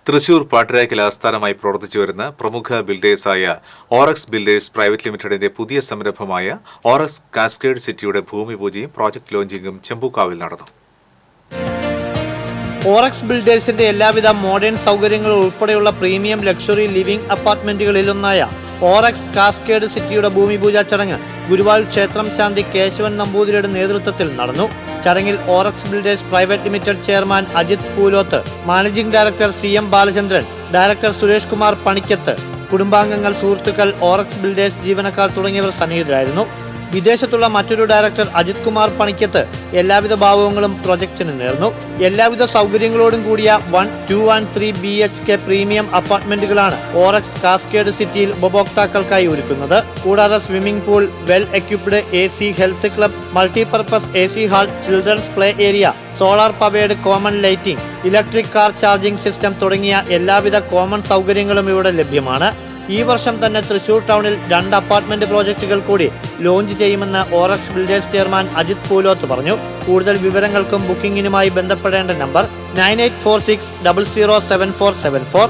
തൃശൂർ പാട്ടരായ്ക്കൽ ആസ്ഥാനമായി പ്രവർത്തിച്ചുവരുന്ന പ്രമുഖ ബിൽഡേഴ്സായ ഓറക്സ് builders private ലിമിറ്റഡിന്റെ പുതിയ സംരംഭമായ ഓറക്സ് കാസ്കേഡ് സിറ്റിയുടെ ഭൂമി പൂജയും പ്രോജക്ട് ലോഞ്ചിംഗും ചെമ്പൂക്കാവിൽ നടന്നു. ഓറക്സ് ബിൽഡേഴ്സിന്റെ എല്ലാവിധ മോഡേൺ സൗകര്യങ്ങളും ഉൾപ്പെടെയുള്ള പ്രീമിയം ലക്ഷറി ലിവിംഗ് അപ്പാർട്ട്മെന്റുകളിലൊന്നായ ഓറക്സ് കാസ്കേഡ് സിറ്റിയുടെ ഭൂമി പൂജാ ചടങ്ങ് ഗുരുവായൂർ ക്ഷേത്രം ശാന്തി കേശവൻ നമ്പൂതിരിയുടെ നേതൃത്വത്തിൽ നടന്നു. ചടങ്ങിൽ Orex builders private limited chairman Ajith Pooloth, managing director CM Balachandran, director Suresh Kumar Panikkath, കുടുംബാംഗങ്ങൾ, സുഹൃത്തുക്കൾ, ഓറക്സ് ബിൽഡേഴ്സ് ജീവനക്കാർ തുടങ്ങിയവർ സന്നിഹിതരായിരുന്നു. വിദേശത്തുള്ള മറ്റൊരു ഡയറക്ടർ അജിത് കുമാർ പണിക്കത്ത് എല്ലാവിധ ഭാവങ്ങളും പ്രൊജക്ടിന് നേർന്നു. എല്ലാവിധ സൗകര്യങ്ങളോടും കൂടിയ 1, 2 and 3 BHK പ്രീമിയം അപ്പാർട്ട്മെന്റുകളാണ് ഓറക്സ് കാസ്കേഡ് സിറ്റിയിൽ ഉപഭോക്താക്കൾക്കായി ഒരുക്കുന്നത്. കൂടാതെ swimming pool, well equipped AC health club, multipurpose AC hall, children's play area, solar powered common lighting, electric car charging system തുടങ്ങിയ എല്ലാവിധ കോമൺ സൗകര്യങ്ങളും ഇവിടെ ലഭ്യമാണ്. ഈ വർഷം തന്നെ തൃശൂർ ടൗണിൽ 2 അപ്പാർട്ട്മെന്റ് പ്രോജക്റ്റുകൾ കൂടി ലോഞ്ച് ചെയ്യുമെന്ന് ഓറക്സ് ബിൽഡേഴ്സ് ചെയർമാൻ അജിത് പൂലോത്ത് പറഞ്ഞു. കൂടുതൽ വിവരങ്ങൾക്കും ബുക്കിംഗിനുമായി ബന്ധപ്പെടേണ്ട നമ്പർ 9846007474.